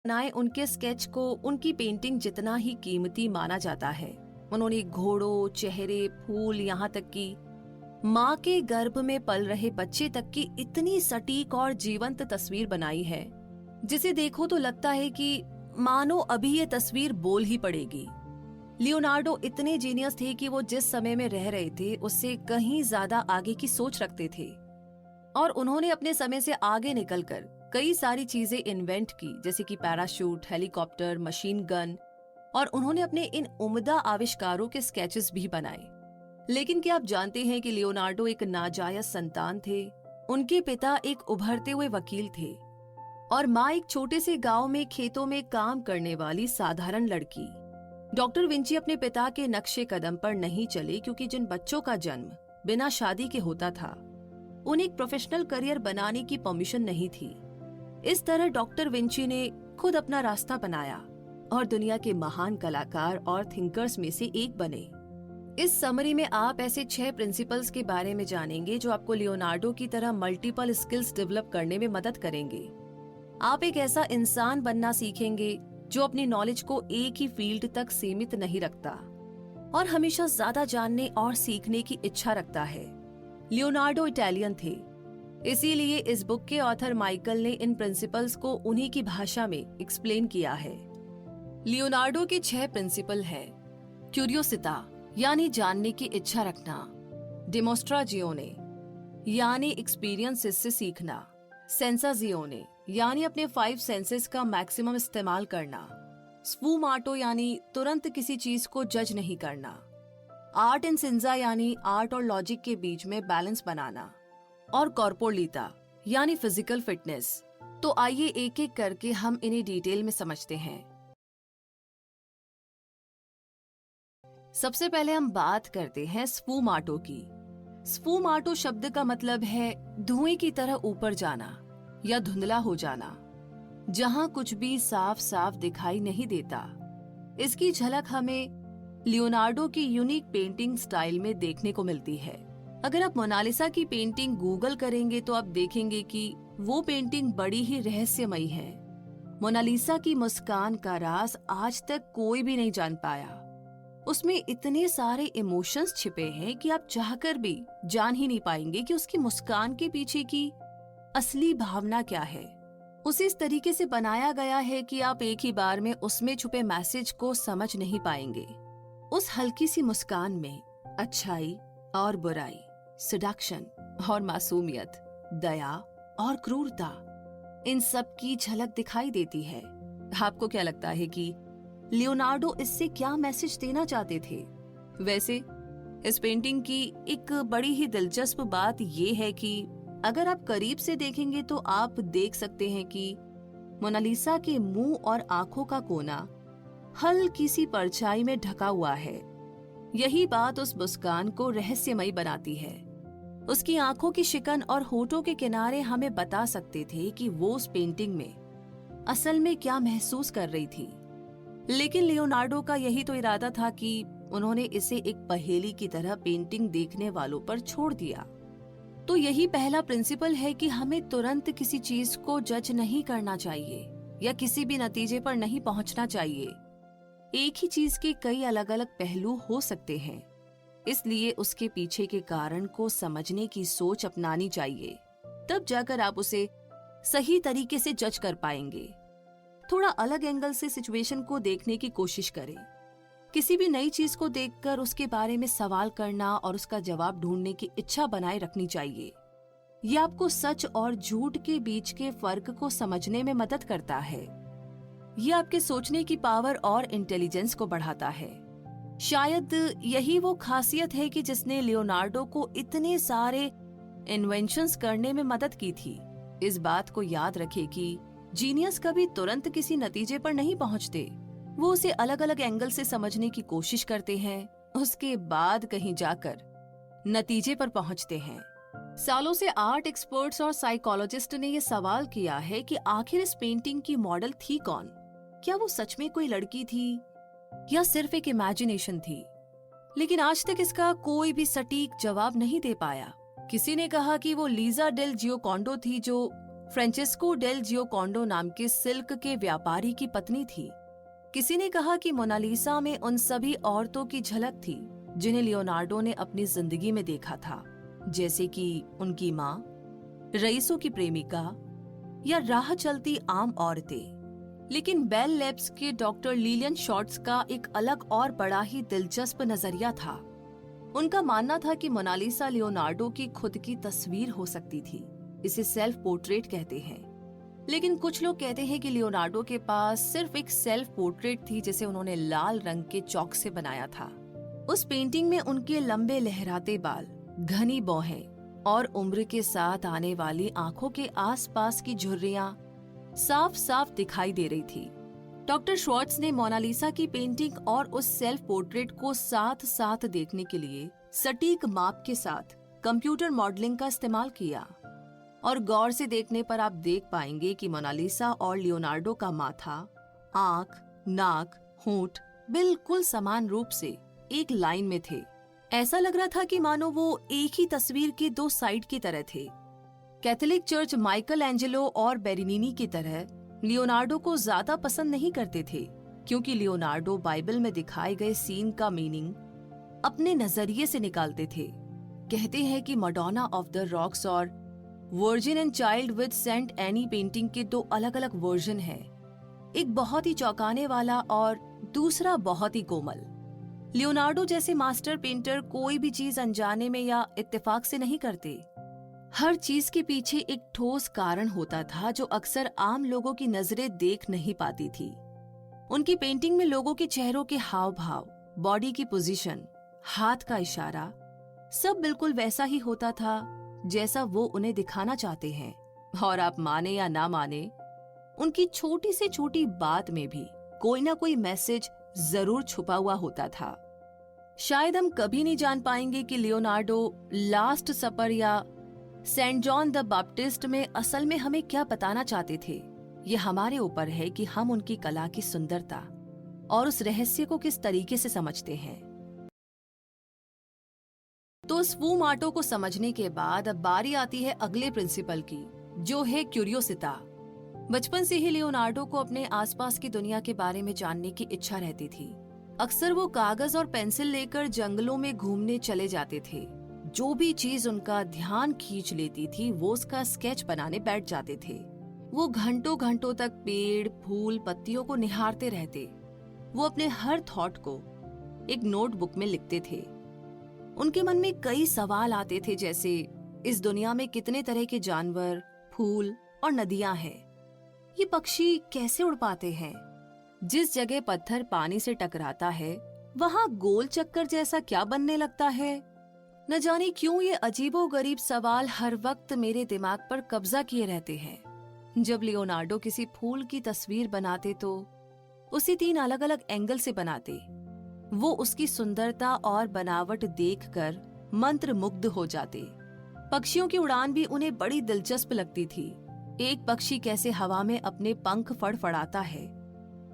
बनाए उनके स्केच को उनकी पेंटिंग जितना ही कीमती माना जाता है। उन्होंने घोड़ों, चेहरे, फूल, यहाँ तक कि माँ के गर्भ में पल रहे बच्चे तक की इतनी सटीक और जीवंत तस्वीर बनाई है, जिसे देखो तो लगता है कि मानो अभी ये तस्वीर बोल ही पड़ेगी। लियोनार्डो इतने जीनियस थे कि वो जिस समय में रह रहे थे उससे कहीं ज्यादा आगे की सोच रखते थे, और उन्होंने अपने समय से आगे निकलकर कई सारी चीजें इन्वेंट की, जैसे कि पैराशूट, हेलीकॉप्टर, मशीन गन, और उन्होंने अपने इन उम्दा आविष्कारों के स्केचेस भी बनाए। लेकिन क्या आप जानते हैं कि लियोनार्डो एक नाजायज संतान थे? उनके पिता एक उभरते हुए वकील थे और माँ एक छोटे से गांव में खेतों में काम करने वाली साधारण लड़की। डॉक्टर विंची अपने पिता के नक्शे कदम पर नहीं चले, क्योंकि जिन बच्चों का जन्म बिना शादी के होता था उन्हें एक प्रोफेशनल करियर बनाने की परमिशन नहीं थी। इस तरह डॉक्टर विंची ने खुद अपना रास्ता बनाया और दुनिया के महान कलाकार और थिंकर्स में से एक बने। इस समरी में आप ऐसे 6 प्रिंसिपल्स के बारे में जानेंगे जो आपको लियोनार्डो की तरह मल्टीपल स्किल्स डेवलप करने में मदद करेंगे। आप एक ऐसा इंसान बनना सीखेंगे जो अपनी नॉलेज को एक ही फील्ड तक सीमित नहीं रखता और हमेशा ज्यादा जानने और सीखने की इच्छा रखता है। लियोनार्डो इटालियन थे, इसीलिए इस बुक के ऑथर माइकल ने इन प्रिंसिपल्स को उन्हीं की भाषा में एक्सप्लेन किया है। लियोनार्डो के 6 प्रिंसिपल है। क्यूरियोसिटा यानी जानने की इच्छा रखना, डिमोस्ट्राजियोने यानी एक्सपीरियंसेस से सीखना, सेंसाजियोने यानी अपने 5 सेंसेस का मैक्सिमम इस्तेमाल करना, स्फूमाटो यानी तुरंत किसी चीज को जज नहीं करना, आर्ट इन सिंजा यानी आर्ट और लॉजिक के बीच में बैलेंस बनाना, और कॉर्पोरलिटा यानी फिजिकल फिटनेस। तो आइए एक एक करके हम इन्हें डिटेल में समझते हैं। सबसे पहले हम बात करते हैं स्फूमाटो की। स्फूमाटो शब्द का मतलब है धुएं की तरह ऊपर जाना या धुंधला हो जाना, जहां कुछ भी साफ साफ दिखाई नहीं देता। इसकी झलक हमें लियोनार्डो की यूनिक पेंटिंग स्टाइल में देखने को मिलती है। अगर आप मोनालिसा की पेंटिंग गूगल करेंगे तो आप देखेंगे कि वो पेंटिंग बड़ी ही रहस्यमयी है। मोनालिसा की मुस्कान का राज आज तक कोई भी नहीं जान पाया। उसमें इतने सारे इमोशंस छिपे हैं कि आप चाहकर भी जान ही नहीं पाएंगे कि उसकी मुस्कान के पीछे की असली भावना क्या है। उसे इस तरीके से बनाया गया है कि आप एक ही बार में उसमें छुपे मैसेज को समझ नहीं पाएंगे। उस हल्की सी मुस्कान में अच्छाई और बुराई, सडक्शन और मासूमियत, दया और क्रूरता, इन सब की झलक दिखाई देती है। आपको क्या लगता है कि लियोनार्डो इससे क्या मैसेज देना चाहते थे? वैसे इस पेंटिंग की एक बड़ी ही दिलचस्प बात ये है कि अगर आप करीब से देखेंगे तो आप देख सकते हैं कि मोनालिसा के मुंह और आंखों का कोना हल्की सी परछाई में ढका हुआ है। यही बात उस मुस्कान को रहस्यमयी बनाती है। उसकी आंखों की शिकन और होठों के किनारे हमें बता सकते थे कि वो उस पेंटिंग में असल में क्या महसूस कर रही थी। लेकिन लियोनार्डो का यही तो इरादा था कि उन्होंने इसे एक पहेली की तरह पेंटिंग देखने वालों पर छोड़ दिया। तो यही पहला प्रिंसिपल है कि हमें तुरंत किसी चीज को जज नहीं करना चाहिए या किसी भी नतीजे पर नहीं पहुंचना चाहिए। एक ही चीज के कई अलग अलग पहलू हो सकते हैं, इसलिए उसके पीछे के कारण को समझने की सोच अपनानी चाहिए। तब जाकर आप उसे सही तरीके से जज कर पाएंगे। थोड़ा अलग एंगल से सिचुएशन को देखने की कोशिश करें। किसी भी नई चीज को देखकर उसके बारे में सवाल करना और उसका जवाब ढूंढने की इच्छा बनाए रखनी चाहिए। यह आपको सच और झूठ के बीच के फर्क को समझने में मदद करता है। यह आपके सोचने की पावर और इंटेलिजेंस को बढ़ाता है। शायद यही वो खासियत है कि जिसने लियोनार्डो को इतने सारे इन्वेंशंस करने में मदद की थी। इस बात को याद रखें कि जीनियस कभी तुरंत किसी नतीजे पर नहीं पहुंचते। वो उसे अलग अलग एंगल से समझने की कोशिश करते हैं, उसके बाद कहीं जाकर नतीजे पर पहुंचते हैं। सालों से आर्ट एक्सपर्ट्स और साइकोलॉजिस्ट ने यह सवाल किया है कि आखिर इस पेंटिंग की मॉडल थी कौन? क्या वो सच में कोई लड़की थी या सिर्फ एक इमेजिनेशन थी? लेकिन आज तक इसका कोई भी सटीक जवाब नहीं दे पाया। किसी ने कहा कि वो लीजा डेल जियोकॉन्डो थी जो फ्रांचेस्को डेल जियोकोंडो नाम के सिल्क के व्यापारी की पत्नी थी। किसी ने कहा कि मोनालिसा में उन सभी औरतों की झलक थी जिन्हें लियोनार्डो ने अपनी जिंदगी में देखा था, जैसे कि उनकी माँ, रईसों की प्रेमिका या राह चलती आम औरतें। लेकिन बेल लैब्स के डॉक्टर लिलियन शॉर्ट्स का एक अलग और बड़ा ही दिलचस्प नजरिया था। उनका मानना था कि मोनालिसा लियोनार्डो की खुद की तस्वीर हो सकती थी। इसे सेल्फ पोर्ट्रेट कहते हैं। लेकिन कुछ लोग कहते हैं कि लियोनार्डो के पास सिर्फ एक सेल्फ पोर्ट्रेट थी जिसे उन्होंने लाल रंग के चौक से बनाया था। उस पेंटिंग में उनके लंबे लहराते बाल, घनी भौहें और उम्र के साथ आने वाली आंखों के आसपास की झुर्रियां साफ साफ दिखाई दे रही थी। डॉक्टर श्वार्ट्ज ने मोनालिसा की पेंटिंग और उस सेल्फ पोर्ट्रेट को साथ साथ देखने के लिए सटीक माप के साथ कंप्यूटर मॉडलिंग का इस्तेमाल किया। और गौर से देखने पर आप देख पाएंगे कि मोनालिसा और लियोनार्डो का माथा, आंख, नाक, होंठ बिल्कुल समान रूप से एक लाइन में थे। ऐसा लग रहा था कि मानो वो एक ही तस्वीर के दो साइड की तरह थे। कैथोलिक चर्च माइकल एंजेलो और बेरिनीनी की तरह लियोनार्डो को ज्यादा पसंद नहीं करते थे, क्योंकि लियोनार्डो बाइबल में दिखाए गए सीन का मीनिंग अपने नजरिए से निकालते थे। कहते हैं कि मडोना ऑफ द रॉक्स और Virgin and Child with Saint Anne painting के दो अलग अलग वर्जन हैं। एक बहुत ही चौंकाने वाला और दूसरा बहुत ही कोमल। लियोनार्डो जैसे मास्टर पेंटर कोई भी चीज अनजाने में या इत्तेफाक से नहीं करते। हर चीज के पीछे एक ठोस कारण होता था जो अक्सर आम लोगों की नजरें देख नहीं पाती थी। उनकी पेंटिंग में लोगों के चेहरों के हाव भाव, बॉडी की पोजीशन, हाथ का इशारा सब बिल्कुल वैसा ही होता था जैसा वो उन्हें दिखाना चाहते हैं। और आप माने या ना माने, उनकी छोटी से छोटी बात में भी कोई ना कोई मैसेज जरूर छुपा हुआ होता था। शायद हम कभी नहीं जान पाएंगे कि लियोनार्डो लास्ट सपर या सेंट जॉन द बैप्टिस्ट में असल में हमें क्या बताना चाहते थे। ये हमारे ऊपर है कि हम उनकी कला की सुंदरता और उस रहस्य को किस तरीके से समझते हैं। तो स्फूमाटो को समझने के बाद अब बारी आती है अगले प्रिंसिपल की, जो है क्यूरियोसिटा। बचपन से ही लियोनार्डो को अपने आसपास की दुनिया के बारे में जानने की इच्छा रहती थी। अक्सर वो कागज और पेंसिल लेकर जंगलों में घूमने चले जाते थे। जो भी चीज उनका ध्यान खींच लेती थी वो उसका स्केच बनाने बैठ जाते थे। वो घंटों घंटों तक पेड़, फूल, पत्तियों को निहारते रहते। वो अपने हर थॉट को एक नोटबुक में लिखते थे। उनके मन में कई सवाल आते थे, जैसे इस दुनिया में कितने तरह के जानवर, फूल और नदियां हैं? ये पक्षी कैसे उड़ पाते हैं? जिस जगह पत्थर पानी से टकराता है वहाँ गोल चक्कर जैसा क्या बनने लगता है? न जाने क्यों ये अजीबोगरीब सवाल हर वक्त मेरे दिमाग पर कब्जा किए रहते हैं। जब लियोनार्डो किसी फूल की तस्वीर बनाते तो उसे 3 अलग अलग एंगल से बनाते। वो उसकी सुंदरता और बनावट देखकर मंत्रमुग्ध हो जाते। पक्षियों की उड़ान भी उन्हें बड़ी दिलचस्प लगती थी। एक पक्षी कैसे हवा में अपने पंख फड़फड़ाता है,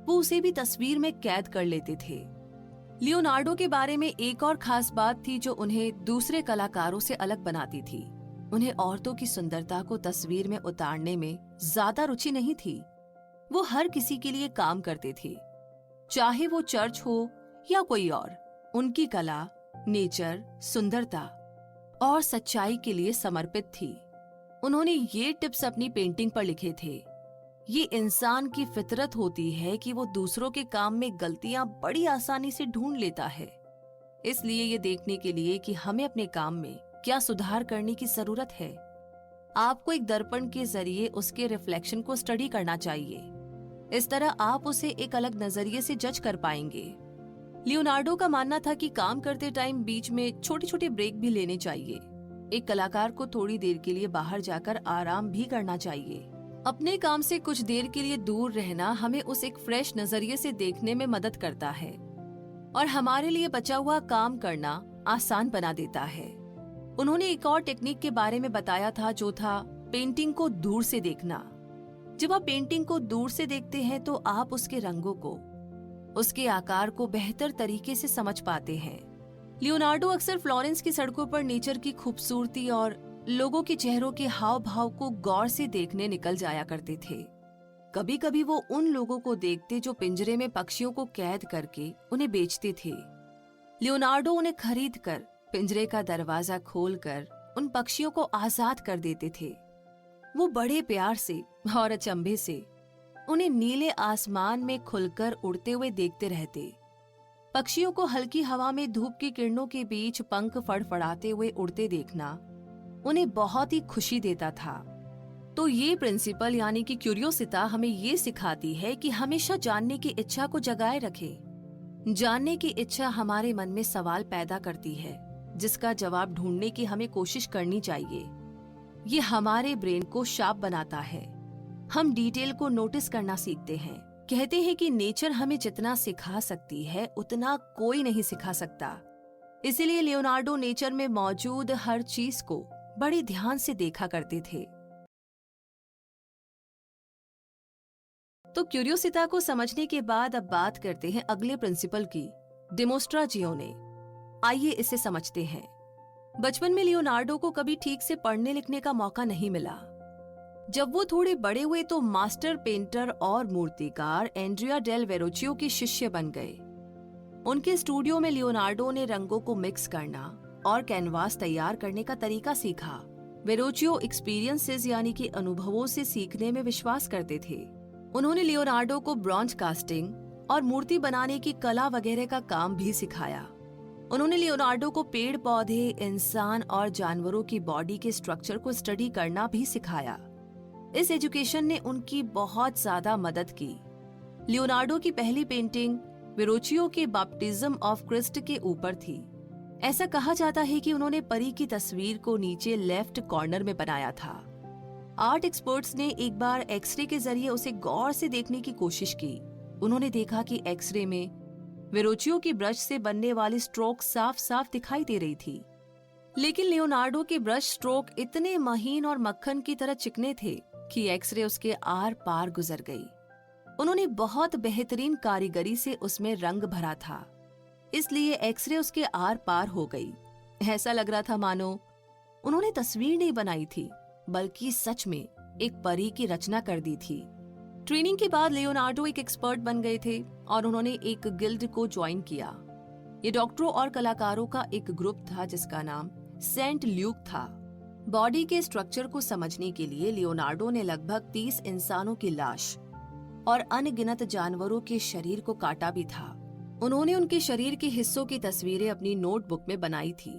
वो उसे भी तस्वीर में कैद कर लेते थे। लियोनार्डो के बारे में एक और खास बात थी जो उन्हें दूसरे कलाकारों से अलग बनाती थी। उन्हें औरतों की सुंदरता को तस्वीर में उतारने में ज्यादा रुचि नहीं थी। वो हर किसी के लिए काम करते थे, चाहे वो चर्च हो या कोई और। उनकी कला, नेचर, सुंदरता और सच्चाई के लिए समर्पित थी। उन्होंने ये टिप्स अपनी पेंटिंग पर लिखे थे। ये इंसान की फितरत होती है कि वो दूसरों के काम में गलतियां बड़ी आसानी से ढूंढ लेता है। इसलिए ये देखने के लिए कि हमें अपने काम में क्या सुधार करने की जरूरत है, आपको एक दर्पण के जरिए उसके रिफ्लेक्शन को स्टडी करना चाहिए। इस तरह आप उसे एक अलग नजरिए से जज कर पाएंगे। लियोनार्डो का मानना था कि काम करते टाइम बीच में छोटे छोटे ब्रेक भी लेने चाहिए। एक कलाकार को थोड़ी देर के लिए बाहर जाकर आराम भी करना चाहिए। अपने काम से कुछ देर के लिए दूर रहना हमें उस एक फ्रेश नजरिए से देखने में मदद करता है और हमारे लिए बचा हुआ काम करना आसान बना देता है। उन्होंने एक और टेक्निक के बारे में बताया था, जो था पेंटिंग को दूर से देखना। जब आप पेंटिंग को दूर से देखते हैं तो आप उसके रंगों को, उसके आकार को बेहतर तरीके से समझ पाते हैं। लियोनार्डो अक्सर फ्लोरेंस की सड़कों पर नेचर की खूबसूरती और लोगों के चेहरों के हाव भाव को गौर से देखने निकल जाया करते थे। कभी कभी वो उन लोगों को देखते जो पिंजरे में पक्षियों को कैद करके उन्हें बेचते थे। लियोनार्डो उन्हें खरीद कर पिंजरे का दरवाजा खोलकर उन पक्षियों को आजाद कर देते थे। वो बड़े प्यार से और अचंभे से उन्हें नीले आसमान में खुलकर उड़ते हुए देखते रहते। पक्षियों को हल्की हवा में धूप की किरणों के बीच पंख फड़फड़ाते हुए उड़ते देखना उन्हें बहुत ही खुशी देता था। तो ये प्रिंसिपल यानी कि क्यूरियोसिटा हमें ये सिखाती है कि हमेशा जानने की इच्छा को जगाए रखें। जानने की इच्छा हमारे मन में सवाल पैदा करती है जिसका जवाब ढूंढने की हमें कोशिश करनी चाहिए। ये हमारे ब्रेन को शार्प बनाता है। हम डिटेल को नोटिस करना सीखते हैं। कहते हैं कि नेचर हमें जितना सिखा सकती है उतना कोई नहीं सिखा सकता। इसीलिए लियोनार्डो नेचर में मौजूद हर चीज को बड़े ध्यान से देखा करते थे। तो क्यूरियोसिटा को समझने के बाद अब बात करते हैं अगले प्रिंसिपल की, डिमोस्ट्राजियोने। आइए इसे समझते हैं। बचपन में लियोनार्डो को कभी ठीक से पढ़ने लिखने का मौका नहीं मिला। जब वो थोड़े बड़े हुए तो मास्टर पेंटर और मूर्तिकार एंड्रिया डेल वेरोचियो के शिष्य बन गए। उनके स्टूडियो में लियोनार्डो ने रंगों को मिक्स करना और कैनवास तैयार करने का तरीका सीखा। वेरोचियो एक्सपीरियंसेस यानी कि अनुभवों से सीखने में विश्वास करते थे। उन्होंने लियोनार्डो को ब्रॉन्ज कास्टिंग और मूर्ति बनाने की कला वगैरह का काम भी सिखाया। उन्होंने लियोनार्डो को पेड़ पौधे, इंसान और जानवरों की बॉडी के स्ट्रक्चर को स्टडी करना भी सिखाया। इस एजुकेशन ने उनकी बहुत ज्यादा मदद की। लियोनार्डो की पहली पेंटिंग वेरोचियो के बैप्टिज्म ऑफ क्रिस्ट के ऊपर थी। ऐसा कहा जाता है कि उन्होंने परी की तस्वीर को नीचे लेफ्ट कॉर्नर में बनाया था। आर्ट एक्सपर्ट्स ने एक बार एक्सरे के जरिए उसे गौर से देखने की कोशिश की। उन्होंने देखा कि एक्सरे में वेरोचियो की ब्रश से बनने वाली स्ट्रोक साफ साफ दिखाई दे रही थी, लेकिन लियोनार्डो के ब्रश स्ट्रोक इतने महीन और मक्खन की तरह चिकने थे कि एक्सरे उसके आर पार गुजर गई। उन्होंने बहुत बेहतरीन कारीगरी से उसमें रंग भरा था, इसलिए एक्सरे उसके आर पार हो गई। ऐसा लग रहा था मानो उन्होंने तस्वीर नहीं बनाई थी, बल्कि सच में एक परी की रचना कर दी थी। ट्रेनिंग के बाद लियोनार्डो एक एक्सपर्ट बन गए थे और उन्होंने एक गिल्ड को ज्वाइन किया। ये डॉक्टरों और कलाकारों का एक ग्रुप था जिसका नाम सेंट ल्यूक था। बॉडी के स्ट्रक्चर को समझने के लिए लियोनार्डो ने लगभग 30 इंसानों की लाश और अनगिनत जानवरों के शरीर को काटा भी था। उन्होंने उनके शरीर के हिस्सों की तस्वीरें अपनी नोटबुक में बनाई थी।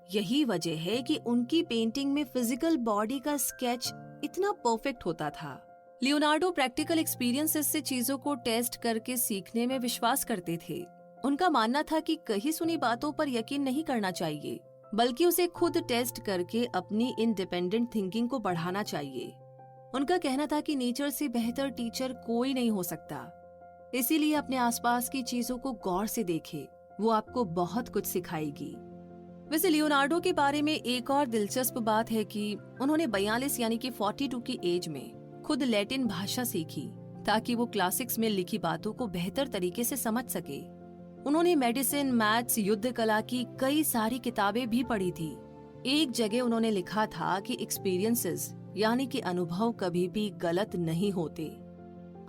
यही वजह है कि उनकी पेंटिंग में फिजिकल बॉडी का स्केच इतना परफेक्ट होता था। लियोनार्डो प्रैक्टिकल एक्सपीरियंसेस से चीजों को टेस्ट करके सीखने में विश्वास करते थे। उनका मानना था कि कही सुनी बातों पर यकीन नहीं करना चाहिए, बल्कि उसे खुद टेस्ट करके अपनी इंडिपेंडेंट थिंकिंग को बढ़ाना चाहिए। उनका कहना था कि नेचर से बेहतर टीचर कोई नहीं हो सकता, इसीलिए अपने आसपास की चीजों को गौर से देखें, वो आपको बहुत कुछ सिखाएगी। वैसे लियोनार्डो के बारे में एक और दिलचस्प बात है कि उन्होंने 42 यानी कि 42 की एज में खुद लैटिन भाषा सीखी ताकि वो क्लासिक्स में लिखी बातों को बेहतर तरीके से समझ सके। उन्होंने मेडिसिन, मैथ्स, युद्ध कला की कई सारी किताबें भी पढ़ी थी। एक जगह उन्होंने लिखा था कि एक्सपीरियंसेस यानी कि अनुभव कभी भी गलत नहीं होते।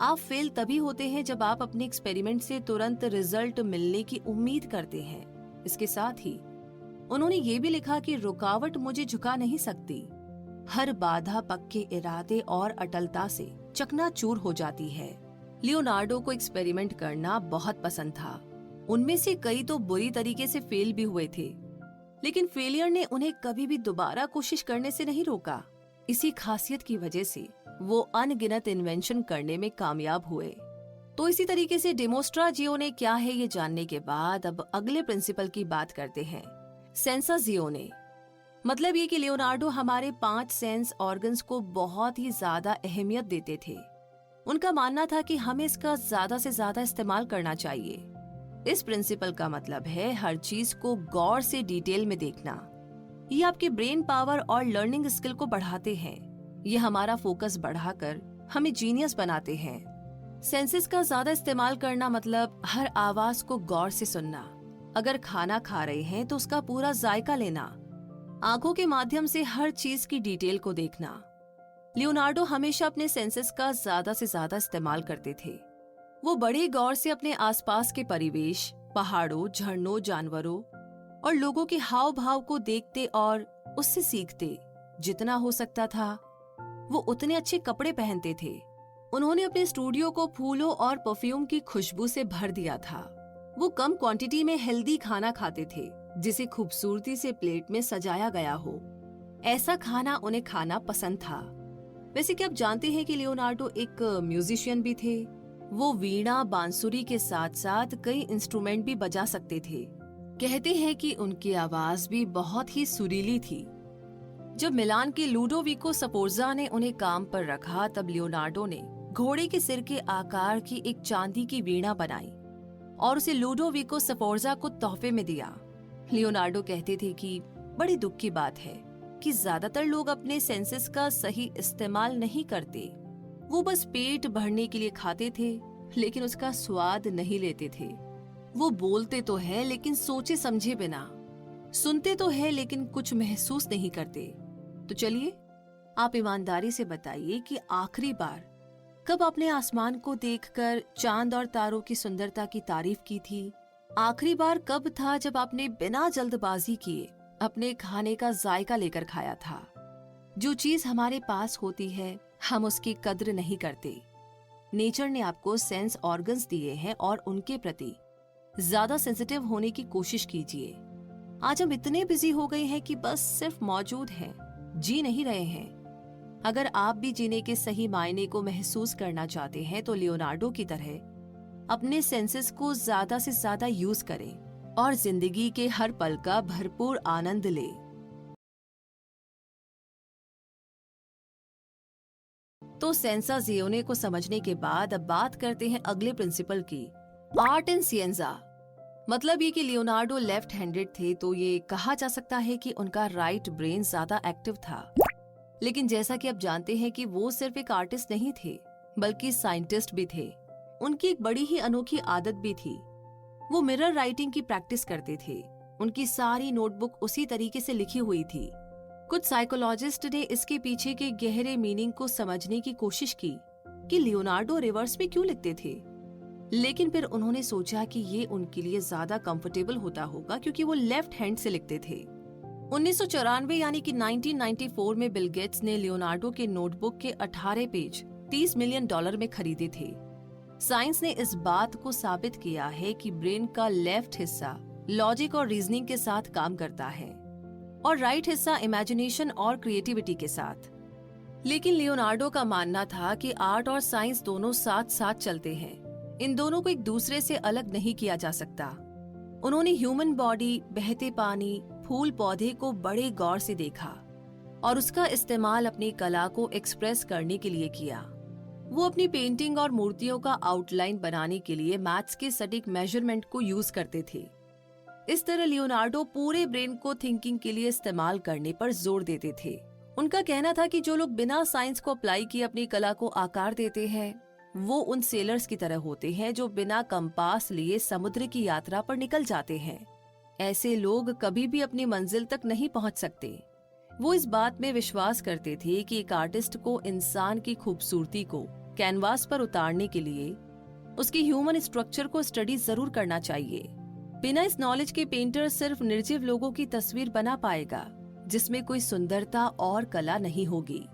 आप फेल तभी होते हैं जब आप अपने एक्सपेरिमेंट से तुरंत रिजल्ट मिलने की उम्मीद करते हैं। इसके साथ ही उन्होंने ये भी लिखा कि रुकावट मुझे झुका नहीं सकती। हर बाधा पक्के इरादे और अटलता से चकनाचूर हो जाती है। लियोनार्डो को एक्सपेरिमेंट करना बहुत पसंद था। उनमें से कई तो बुरी तरीके से फेल भी हुए थे, लेकिन फेलियर ने उन्हें कभी भी दोबारा कोशिश करने से नहीं रोका। इसी खासियत की वजह से वो अनगिनत इन्वेंशन करने में कामयाब हुए। तो इसी तरीके से डिमोस्ट्राजियोने क्या है ये जानने के बाद अब अगले प्रिंसिपल की बात करते हैं, सेंसाजियोने। मतलब ये कि लियोनार्डो हमारे 5 सेंस ऑर्गन्स को बहुत ही ज्यादा अहमियत देते थे। उनका मानना था कि हमें इसका ज्यादा से ज्यादा इस्तेमाल करना चाहिए। इस प्रिंसिपल का मतलब है हर चीज को गौर से डिटेल में देखना। ये आपके ब्रेन पावर और लर्निंग स्किल को बढ़ाते हैं। ये हमारा फोकस बढ़ाकर हमें जीनियस बनाते हैं। सेंसेस का ज्यादा इस्तेमाल करना मतलब हर आवाज को गौर से सुनना। अगर खाना खा रहे हैं तो उसका पूरा जायका लेना। आंखों के माध्यम से हर चीज की डिटेल को देखना। लियोनार्डो हमेशा अपने सेंसेस का ज्यादा से ज्यादा इस्तेमाल करते थे। वो बड़े गौर से अपने आसपास के परिवेश, पहाड़ों, झरनों, जानवरों और लोगों के हाव भाव को देखते और उससे सीखते। जितना हो सकता था वो उतने अच्छे कपड़े पहनते थे। उन्होंने अपने स्टूडियो को फूलों और परफ्यूम की खुशबू से भर दिया था। वो कम क्वांटिटी में हेल्दी खाना खाते थे जिसे खूबसूरती से प्लेट में सजाया गया हो। ऐसा खाना उन्हें खाना पसंद था। वैसे क्या आप जानते हैं कि लियोनार्डो एक म्यूजिशियन भी थे? वो वीणा, बांसुरी के साथ साथ कई इंस्ट्रूमेंट भी बजा सकते थे। कहते हैं कि उनकी आवाज भी बहुत ही सुरीली थी। जब मिलान के लूडोविको स्फोर्जा ने उन्हें काम पर रखा तब लियोनार्डो ने घोड़े के सिर के आकार की एक चांदी की वीणा बनाई और उसे लूडोविको स्फोर्जा को तोहफे में दिया। लियोनार्डो कहते थे कि बड़ी दुख की बात है कि ज्यादातर लोग अपने सेंसेस का सही इस्तेमाल नहीं करते। वो बस पेट भरने के लिए खाते थे लेकिन उसका स्वाद नहीं लेते थे। वो बोलते तो है लेकिन सोचे समझे बिना, सुनते तो है लेकिन कुछ महसूस नहीं करते। तो चलिए आप ईमानदारी से बताइए कि आखिरी बार कब आपने आसमान को देखकर चांद और तारों की सुंदरता की तारीफ की थी? आखिरी बार कब था जब आपने बिना जल्दबाजी किए अपने खाने का जायका लेकर खाया था? जो चीज हमारे पास होती है हम उसकी कद्र नहीं करते। नेचर ने आपको सेंस ऑर्गन्स दिए हैं और उनके प्रति ज्यादा सेंसिटिव होने की कोशिश कीजिए। आज हम इतने बिजी हो गए हैं कि बस सिर्फ मौजूद हैं, जी नहीं रहे हैं। अगर आप भी जीने के सही मायने को महसूस करना चाहते हैं तो लियोनार्डो की तरह अपने सेंसेस को ज्यादा से ज्यादा यूज करें और जिंदगी के हर पल का भरपूर आनंद लें। तो सेंसा जियोने को समझने के बाद अब बात करते हैं अगले प्रिंसिपल की, आर्ट इन सिएंजा। मतलब ये कि लियोनार्डो लेफ्ट हैंडेड थे तो ये कहा जा सकता है कि उनका राइट ब्रेन ज्यादा एक्टिव था। लेकिन जैसा कि आप जानते हैं कि वो सिर्फ एक आर्टिस्ट नहीं थे बल्कि साइंटिस्ट भी थे। उनकी एक बड़ी ही अनोखी आदत भी थी। वो मिरर राइटिंग की प्रैक्टिस करते थे। उनकी सारी नोटबुक उसी तरीके से लिखी हुई थी। कुछ साइकोलॉजिस्ट ने इसके पीछे के गहरे मीनिंग को समझने की कोशिश की कि लियोनार्डो रिवर्स में क्यों लिखते थे, लेकिन फिर उन्होंने सोचा कि ये उनके लिए ज्यादा कंफर्टेबल होता होगा क्योंकि वो लेफ्ट हैंड से लिखते थे। 1994 यानी कि 1994 में बिल गेट्स ने लियोनार्डो के नोटबुक के 18 पेज $30 मिलियन में खरीदे थे। साइंस ने इस बात को साबित किया है कि ब्रेन का लेफ्ट हिस्सा लॉजिक और रीजनिंग के साथ काम करता है और राइट हिस्सा इमेजिनेशन और क्रिएटिविटी के साथ। लेकिन लियोनार्डो का मानना था कि आर्ट और साइंस दोनों साथ साथ चलते हैं। इन दोनों को एक दूसरे से अलग नहीं किया जा सकता। उन्होंने ह्यूमन बॉडी, बहते पानी, फूल पौधे को बड़े गौर से देखा और उसका इस्तेमाल अपनी कला को एक्सप्रेस करने के लिए किया। वो अपनी पेंटिंग और मूर्तियों का आउटलाइन बनाने के लिए मैथ्स के सटीक मेजरमेंट को यूज करते थे। इस तरह लियोनार्डो पूरे ब्रेन को थिंकिंग के लिए इस्तेमाल करने पर जोर देते थे। उनका कहना था कि जो लोग बिना साइंस को अप्लाई किए अपनी कला को आकार देते हैं वो उन सेलर्स की तरह होते हैं जो बिना कंपास लिए समुद्र की यात्रा पर निकल जाते हैं। ऐसे लोग कभी भी अपनी मंजिल तक नहीं पहुंच सकते। वो इस बात में विश्वास करते थे कि एक आर्टिस्ट को इंसान की खूबसूरती को कैनवास पर उतारने के लिए उसकी ह्यूमन स्ट्रक्चर को स्टडी जरूर करना चाहिए। बिना इस नॉलेज के पेंटर सिर्फ निर्जीव लोगों की तस्वीर बना पाएगा जिसमें कोई सुंदरता और कला नहीं होगी।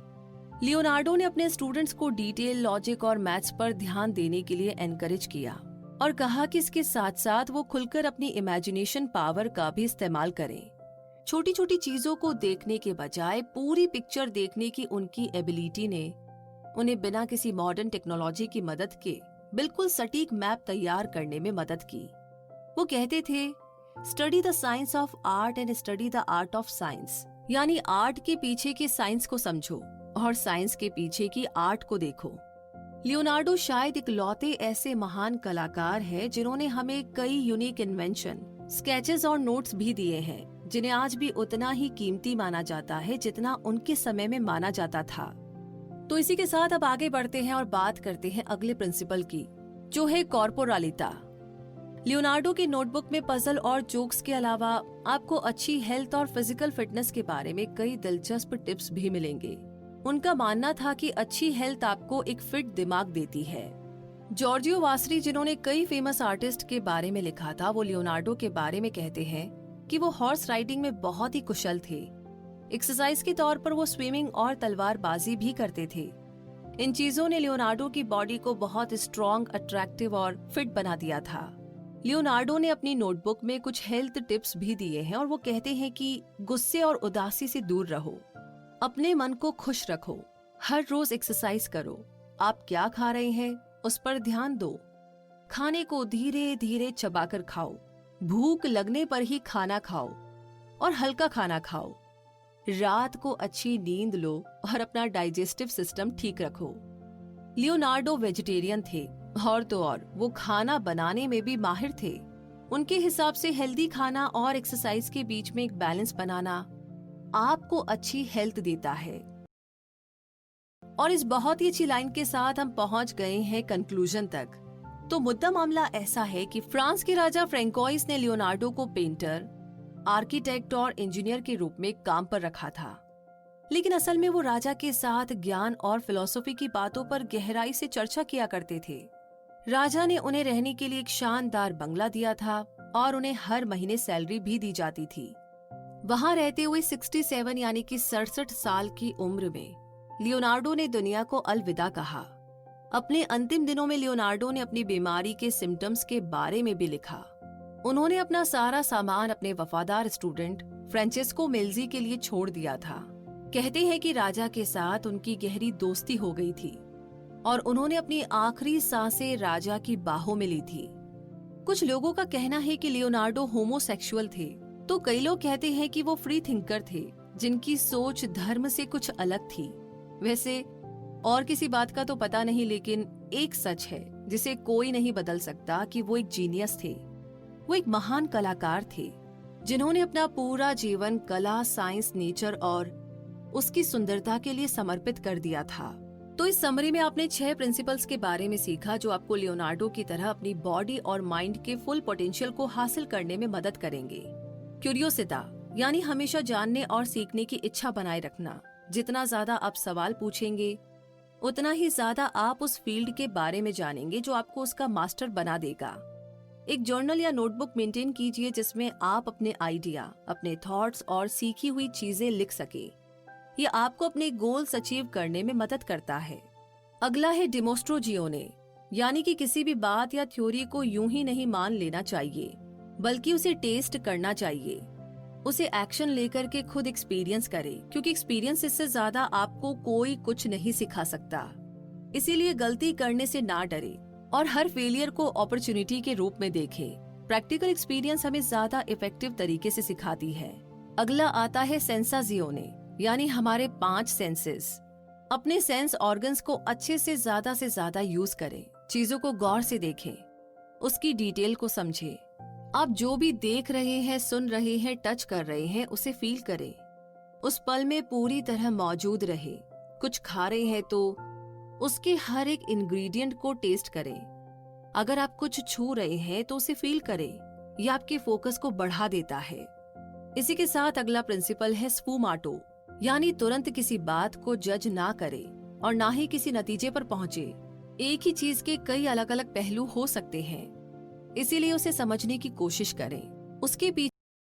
लियोनार्डो ने अपने स्टूडेंट्स को डिटेल, लॉजिक और मैथ्स पर ध्यान देने के लिए एनकरेज किया और कहा कि इसके साथ साथ वो खुलकर अपनी इमेजिनेशन पावर का भी इस्तेमाल करें। छोटी छोटी चीजों को देखने के बजाय पूरी पिक्चर देखने की उनकी एबिलिटी ने उन्हें बिना किसी मॉडर्न टेक्नोलॉजी की मदद के बिल्कुल सटीक मैप तैयार करने में मदद की। वो कहते थे, study the science of art and study the art of science, यानी आर्ट के पीछे के साइंस को समझो और साइंस के पीछे की आर्ट को देखो। लियोनार्डो शायद इकलौते ऐसे महान कलाकार हैं जिन्होंने हमें कई यूनिक इन्वेंशन, स्केचेस और नोट्स भी दिए हैं जिन्हें आज भी उतना ही कीमती माना जाता है जितना उनके समय में माना जाता था। तो इसी के साथ अब आगे बढ़ते हैं और बात करते हैं अगले प्रिंसिपल की, जो है कॉर्पोरालिता। लियोनार्डो की नोटबुक में पजल और जोक्स के अलावा आपको अच्छी हेल्थ और फिजिकल फिटनेस के बारे में कई दिलचस्प टिप्स भी मिलेंगे। उनका मानना था कि अच्छी हेल्थ आपको एक फिट दिमाग देती है। जॉर्जियो वासरी, जिन्होंने कई फेमस आर्टिस्ट के बारे में लिखा था, वो लियोनार्डो के बारे में कहते हैं कि वो हॉर्स राइडिंग में बहुत ही कुशल थे। एक्सरसाइज के तौर पर वो स्विमिंग और तलवारबाजी भी करते थे। इन चीजों ने लियोनार्डो की बॉडी को बहुत स्ट्रॉन्ग, अट्रैक्टिव और फिट बना दिया था। लियोनार्डो ने अपनी नोटबुक में कुछ हेल्थ टिप्स भी दिए हैं और वो कहते हैं कि गुस्से और उदासी से दूर रहो, अपने मन को खुश रखो, हर रोज एक्सरसाइज करो, आप क्या खा रहे हैं उस पर ध्यान दो, खाने को धीरे धीरे चबाकर खाओ, भूख लगने पर ही खाना खाओ और हल्का खाना खाओ, रात को अच्छी नींद लो और अपना डाइजेस्टिव सिस्टम ठीक रखो। लियोनार्डो वेजिटेरियन थे और तो और वो खाना बनाने में भी माहिर थे। उनके हिसाब से हेल्दी खाना और एक्सरसाइज के बीच में एक बैलेंस बनाना आपको अच्छी हेल्थ देता है। और इस बहुत ही अच्छी लाइन के साथ हम पहुंच गए हैं कंक्लूजन तक। तो मुद्दा मामला ऐसा है कि फ्रांस के राजा फ्रेंकोइस ने लियोनार्डो को पेंटर, आर्किटेक्ट और इंजीनियर के रूप में काम पर रखा था, लेकिन असल में वो राजा के साथ ज्ञान और फिलॉसफी की बातों पर गहराई से चर्चा किया करते थे। राजा ने उन्हें रहने के लिए एक शानदार बंगला दिया था और उन्हें हर महीने सैलरी भी दी जाती थी। वहां रहते हुए 67 यानी कि 67 साल की उम्र में लियोनार्डो ने दुनिया को अलविदा कहा। अपने अंतिम दिनों में लियोनार्डो ने अपनी बीमारी के सिम्टम्स के बारे में भी लिखा। उन्होंने अपना सारा सामान अपने वफादार स्टूडेंट फ्रांचेस्को मेल्जी के लिए छोड़ दिया था। कहते हैं कि राजा के साथ उनकी गहरी दोस्ती हो गई थी और उन्होंने अपनी आखिरी सांसें राजा की बाहों में ली थी। कुछ लोगों का कहना है कि लियोनार्डो होमोसेक्सुअल थे, तो कई लोग कहते हैं कि वो फ्री थिंकर थे जिनकी सोच धर्म से कुछ अलग थी। वैसे और किसी बात का तो पता नहीं, लेकिन एक सच है जिसे कोई नहीं बदल सकता कि वो एक जीनियस थे। वो एक महान कलाकार थे जिन्होंने अपना पूरा जीवन कला, साइंस, नेचर और उसकी सुंदरता के लिए समर्पित कर दिया था। तो इस समरी में आपने 6 प्रिंसिपल्स के बारे में सीखा जो आपको लियोनार्डो की तरह अपनी बॉडी और माइंड के फुल पोटेंशियल को हासिल करने में मदद करेंगे। क्यूरियोसिटी यानी हमेशा जानने और सीखने की इच्छा बनाए रखना। जितना ज्यादा आप सवाल पूछेंगे उतना ही ज्यादा आप उस फील्ड के बारे में जानेंगे जो आपको उसका मास्टर बना देगा। एक जर्नल या नोटबुक मेंटेन कीजिए जिसमें आप अपने आइडिया, अपने थॉट्स और सीखी हुई चीजें लिख सके। ये आपको अपने गोल्स अचीव करने में मदद करता है। अगला है डिमोस्ट्रोजियोने, यानी कि किसी भी बात या थ्योरी को यूं ही नहीं मान लेना चाहिए, बल्कि उसे टेस्ट करना चाहिए, उसे एक्शन लेकर के खुद एक्सपीरियंस करें, क्योंकि एक्सपीरियंस इससे ज्यादा आपको कोई कुछ नहीं सिखा सकता। इसीलिए गलती करने से ना डरे और हर फेलियर को अपॉर्चुनिटी के रूप में देखें। प्रैक्टिकल एक्सपीरियंस हमें ज्यादा इफेक्टिव तरीके से सिखाती है। अगला आता है सेंसाजियोने, यानी हमारे 5 सेंसेस। अपने सेंस ऑर्गन्स को अच्छे से ज्यादा यूज करें, चीजों को गौर से देखें, उसकी डिटेल को समझें। आप जो भी देख रहे हैं, सुन रहे हैं, टच कर रहे हैं, उसे फील करें, उस पल में पूरी तरह मौजूद रहे। कुछ खा रहे हैं तो उसके हर एक इंग्रेडिएंट को टेस्ट करें। अगर आप कुछ छू रहे हैं तो उसे फील करें, यह आपके फोकस को बढ़ा देता है। इसी के साथ अगला प्रिंसिपल है स्फुमाटो, यानी तुरंत किसी बात को जज ना करें और ना ही किसी नतीजे पर पहुंचे। एक ही चीज के कई अलग अलग पहलू हो सकते हैं, इसीलिए उसे समझने की कोशिश करें, उसके पीछे